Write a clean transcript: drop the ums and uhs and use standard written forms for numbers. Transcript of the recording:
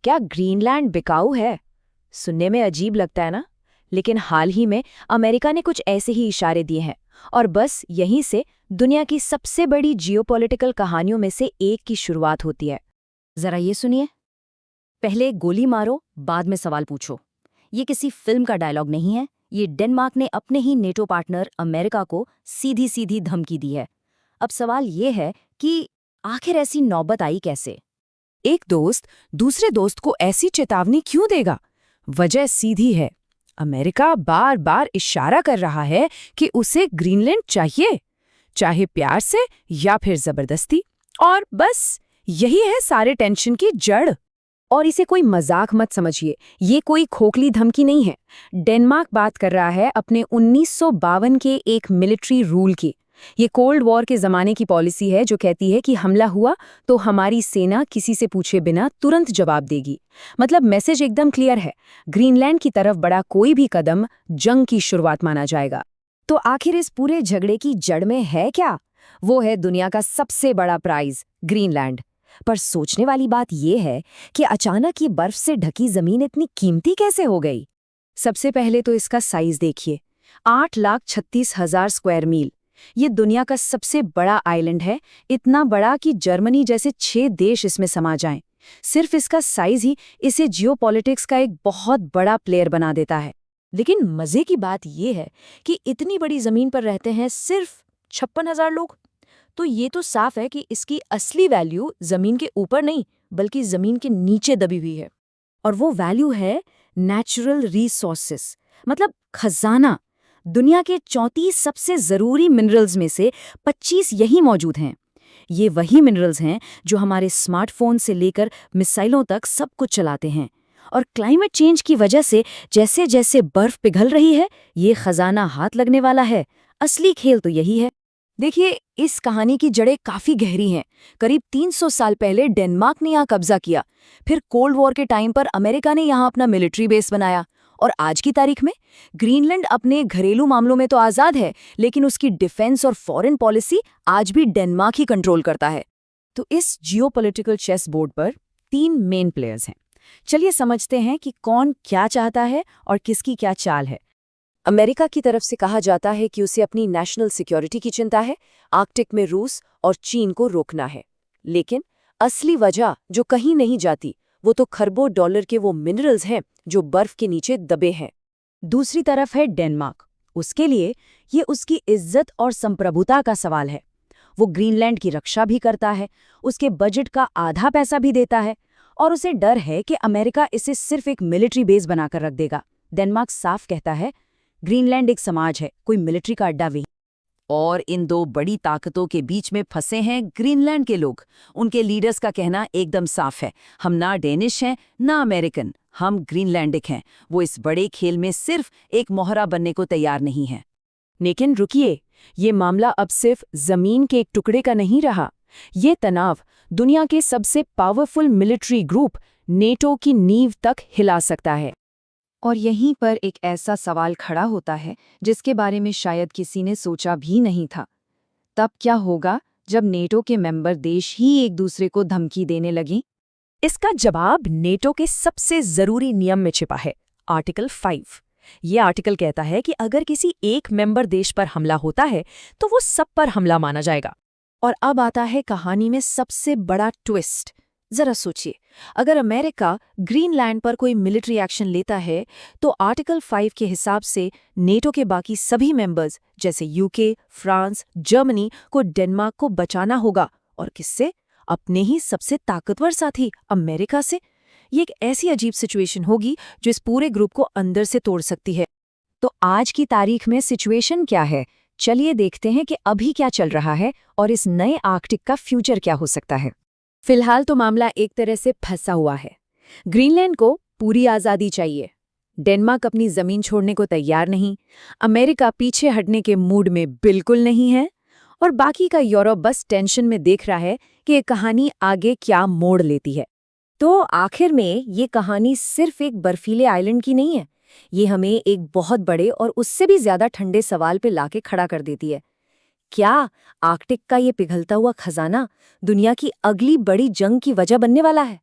क्या ग्रीनलैंड बिकाऊ है? सुनने में अजीब लगता है ना, लेकिन हाल ही में अमेरिका ने कुछ ऐसे ही इशारे दिए हैं और बस यहीं से दुनिया की सबसे बड़ी जियोपॉलिटिकल कहानियों में से एक की शुरुआत होती है। जरा ये सुनिए। पहले गोली मारो, बाद में सवाल पूछो। ये किसी फिल्म का डायलॉग नहीं है, ये डेनमार्क ने अपने ही नेटो पार्टनर अमेरिका को सीधी सीधी धमकी दी है। अब सवाल ये है कि आखिर ऐसी नौबत आई कैसे? एक दोस्त दूसरे दोस्त को ऐसी चेतावनी क्यों देगा? वजह सीधी है। अमेरिका बार बार इशारा कर रहा है कि उसे ग्रीनलैंड चाहिए, चाहे प्यार से या फिर जबरदस्ती। और बस यही है सारे टेंशन की जड़। और इसे कोई मजाक मत समझिए, ये कोई खोखली धमकी नहीं है। डेनमार्क बात कर रहा है अपने 1952 के एक मिलिट्री रूल की। ये कोल्ड वॉर के ज़माने की पॉलिसी है जो कहती है कि हमला हुआ तो हमारी सेना किसी से पूछे बिना तुरंत जवाब देगी। मतलब मैसेज एकदम क्लियर है, ग्रीनलैंड की तरफ बढ़ा कोई भी कदम जंग की शुरुआत माना जाएगा। तो आखिर इस पूरे झगड़े की जड़ में है क्या? वो है दुनिया का सबसे बड़ा प्राइज, ग्रीनलैंड। पर सोचने वाली बात यह है कि अचानक ये बर्फ से ढकी जमीन इतनी कीमती कैसे हो गई? सबसे पहले तो इसका साइज देखिए, 8,36,000 स्क्वायर मील। ये दुनिया का सबसे बड़ा आइलैंड है, इतना बड़ा कि जर्मनी जैसे 6 देश इसमें समा जाएं। सिर्फ इसका साइज ही इसे जियोपॉलिटिक्स का एक बहुत बड़ा प्लेयर बना देता है। लेकिन मजे की बात यह है कि इतनी बड़ी जमीन पर रहते हैं सिर्फ 56,000 लोग। तो ये तो साफ है कि इसकी असली वैल्यू जमीन के ऊपर नहीं बल्कि जमीन के नीचे दबी हुई है। और वो वैल्यू है नेचुरल रिसोर्सेस, मतलब खजाना। दुनिया के 34 सबसे ज़रूरी मिनरल्स में से 25 यही मौजूद हैं। ये वही मिनरल्स हैं जो हमारे स्मार्टफोन से लेकर मिसाइलों तक सब कुछ चलाते हैं। और क्लाइमेट चेंज की वजह से जैसे जैसे बर्फ पिघल रही है, ये खजाना हाथ लगने वाला है। असली खेल तो यही है। देखिए, इस कहानी की जड़ें काफ़ी गहरी हैं। करीब 300 साल पहले डेनमार्क ने यहाँ कब्जा किया, फिर कोल्ड वॉर के टाइम पर अमेरिका ने यहाँ अपना मिलिट्री बेस बनाया, और आज की तारीख में ग्रीनलैंड अपने घरेलू मामलों में तो आज़ाद है, लेकिन उसकी डिफेंस और फॉरेन पॉलिसी आज भी डेनमार्क ही कंट्रोल करता है। तो इस जियोपॉलिटिकल चेस बोर्ड पर 3 मेन प्लेयर्स हैं। चलिए समझते हैं कि कौन क्या चाहता है और किसकी क्या चाल है। अमेरिका की तरफ से कहा जाता है कि उसे अपनी नेशनल सिक्योरिटी की चिंता है, आर्कटिक में रूस और चीन को रोकना है। लेकिन असली वजह जो कहीं नहीं जाती, वो तो खरबों डॉलर के वो मिनरल्स हैं जो बर्फ के नीचे दबे हैं। दूसरी तरफ है डेनमार्क। उसके लिए ये उसकी इज्जत और संप्रभुता का सवाल है। वो ग्रीनलैंड की रक्षा भी करता है, उसके बजट का आधा पैसा भी देता है, और उसे डर है कि अमेरिका इसे सिर्फ एक मिलिट्री बेस बनाकर रख देगा। डेनमार्क साफ कहता है, ग्रीनलैंड एक समाज है, कोई मिलिट्री का अड्डा नहीं। और इन दो बड़ी ताकतों के बीच में फंसे हैं ग्रीनलैंड के लोग। उनके लीडर्स का कहना एकदम साफ है, हम ना डेनिश हैं ना अमेरिकन, हम ग्रीनलैंडिक हैं। वो इस बड़े खेल में सिर्फ एक मोहरा बनने को तैयार नहीं है। लेकिन रुकिए, ये मामला अब सिर्फ जमीन के एक टुकड़े का नहीं रहा। ये तनाव दुनिया के सबसे पावरफुल मिलिट्री ग्रुप नेटो की नींव तक हिला सकता है। और यहीं पर एक ऐसा सवाल खड़ा होता है जिसके बारे में शायद किसी ने सोचा भी नहीं था। तब क्या होगा जब नेटो के मेंबर देश ही एक दूसरे को धमकी देने लगें? इसका जवाब नेटो के सबसे जरूरी नियम में छिपा है, आर्टिकल 5। ये आर्टिकल कहता है कि अगर किसी एक मेंबर देश पर हमला होता है तो वो सब पर हमला माना जाएगा। और अब आता है कहानी में सबसे बड़ा ट्विस्ट। जरा सोचिए, अगर अमेरिका ग्रीनलैंड पर कोई मिलिट्री एक्शन लेता है तो आर्टिकल 5 के हिसाब से नेटो के बाकी सभी मेंबर्स जैसे यूके, फ्रांस, जर्मनी को डेनमार्क को बचाना होगा। और किससे? अपने ही सबसे ताकतवर साथी अमेरिका से। ये एक ऐसी अजीब सिचुएशन होगी जो इस पूरे ग्रुप को अंदर से तोड़ सकती है। तो आज की तारीख में सिचुएशन क्या है? चलिए देखते हैं कि अभी क्या चल रहा है और इस नए आर्कटिक का फ्यूचर क्या हो सकता है। फिलहाल तो मामला एक तरह से फंसा हुआ है। ग्रीनलैंड को पूरी आज़ादी चाहिए, डेनमार्क अपनी ज़मीन छोड़ने को तैयार नहीं, अमेरिका पीछे हटने के मूड में बिल्कुल नहीं है, और बाकी का यूरोप बस टेंशन में देख रहा है कि ये कहानी आगे क्या मोड़ लेती है। तो आखिर में ये कहानी सिर्फ एक बर्फीले आइलैंड की नहीं है, ये हमें एक बहुत बड़े और उससे भी ज़्यादा ठंडे सवाल पे लाके खड़ा कर देती है। क्या आर्कटिक का ये पिघलता हुआ खजाना दुनिया की अगली बड़ी जंग की वजह बनने वाला है?